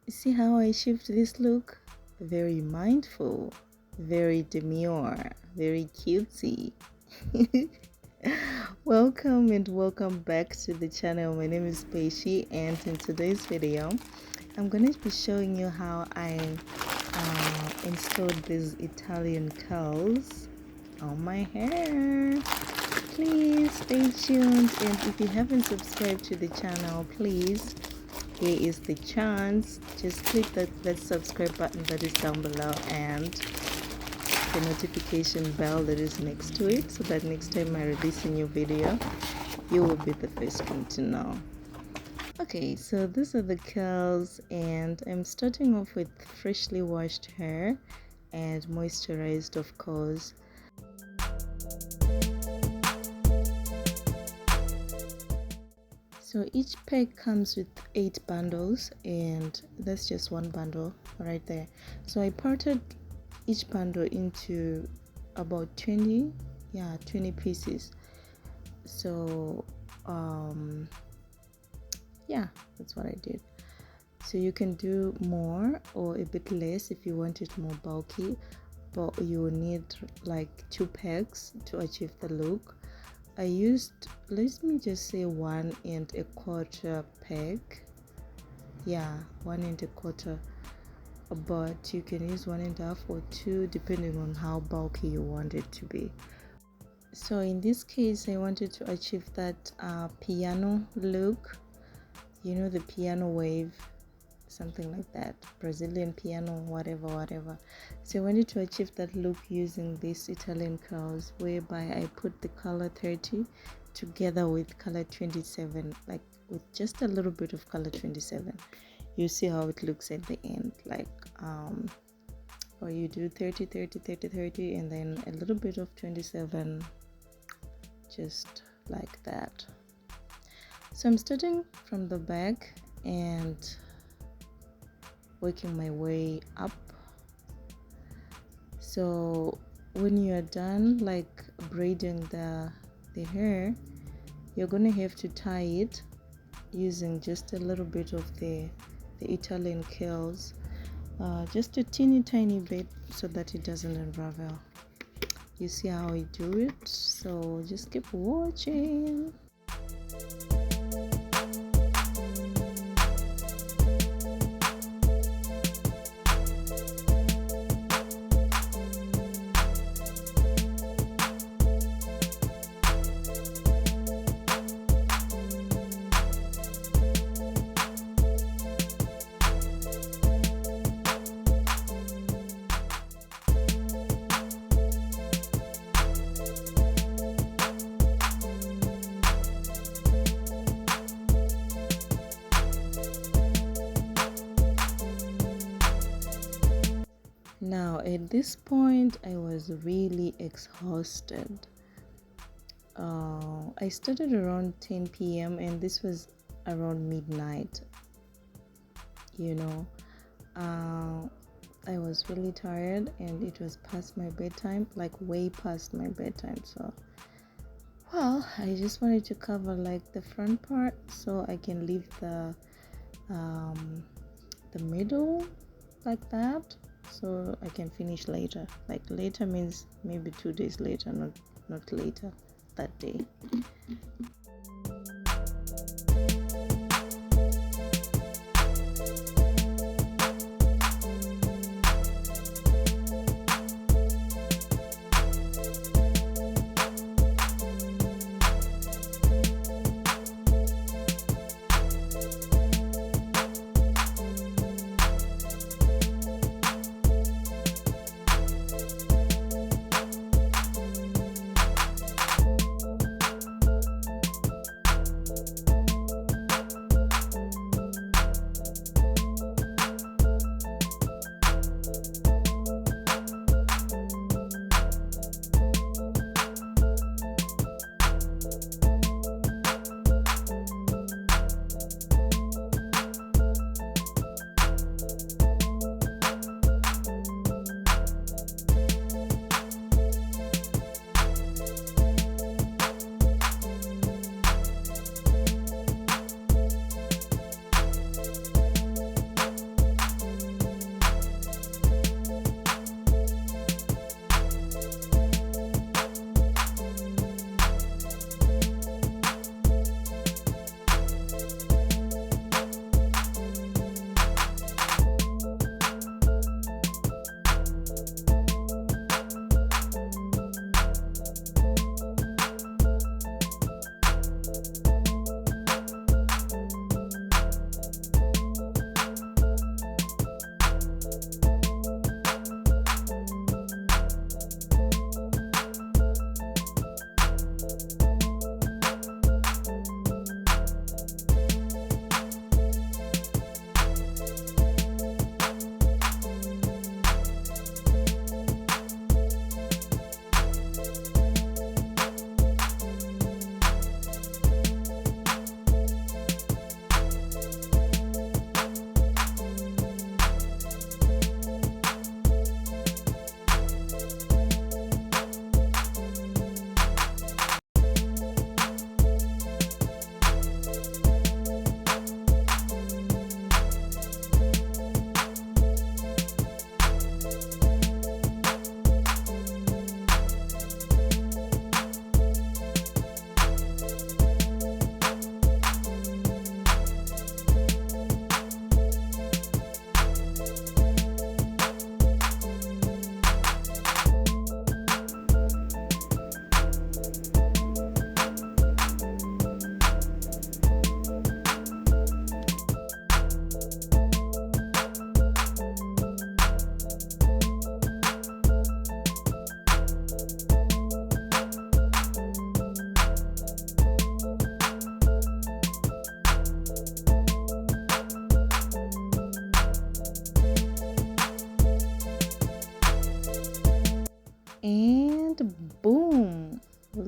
See how I shift this look? Very mindful, very demure, very cutesy. Welcome and welcome back to the channel. My name is Peishi, and in today's video I'm going to be showing you how I installed these Italian curls on my hair. Please stay tuned, and if you haven't subscribed to the channel, please, here is the chance. Just click that subscribe button that is down below and the notification bell that is next to it, so that next time I release a new video you will be the first one to know. Okay, so these are the curls, and I'm starting off with freshly washed hair and moisturized, of course. So each pack comes with 8 bundles, and that's just one bundle right there. So I parted each bundle into about 20 pieces. So yeah, that's what I did. So you can do more or a bit less if you want it more bulky, but you will need like 2 packs to achieve the look. I used, let me just say, 1 1/4 pack. Yeah, 1 1/4, but you can use 1 1/2 or 2 depending on how bulky you want it to be. So in this case I wanted to achieve that piano look, you know, the piano wave, something like that, Brazilian piano, whatever. So I wanted to achieve that look using these Italian curls, whereby I put the color 30 together with color 27, like with just a little bit of color 27. You see how it looks at the end, like or you do 30 30 30 30 and then a little bit of 27, just like that. So I'm starting from the back and working my way up. So when you're done like braiding the hair, you're gonna have to tie it using just a little bit of the Italian curls, just a teeny tiny bit, so that it doesn't unravel. You see how I do it, so just keep watching. Now at this point I was really exhausted. I started around 10 p.m. and this was around midnight, you know. I was really tired and it was past my bedtime, like way past my bedtime. So well, I just wanted to cover like the front part so I can leave the middle like that, so I can finish later. Like later means maybe 2 days later, not later that day.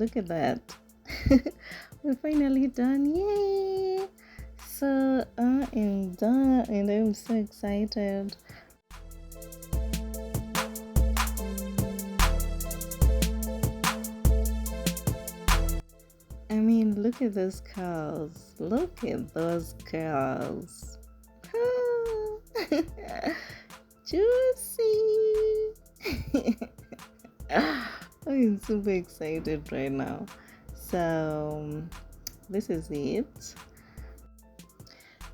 look at that. We're finally done. Yay! So I am done and I'm so excited. I mean, look at those curls. Look at those curls. Juicy. I'm super excited right now. So this is it.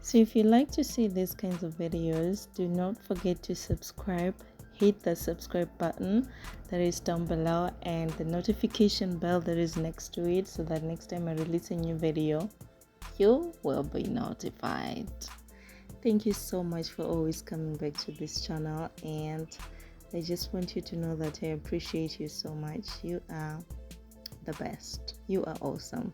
So if you like to see these kinds of videos, do not forget to subscribe. Hit the subscribe button that is down below and the notification bell that is next to it, so that next time I release a new video, you will be notified. Thank you so much for always coming back to this channel, and I just want you to know that I appreciate you so much. You are the best. You are awesome.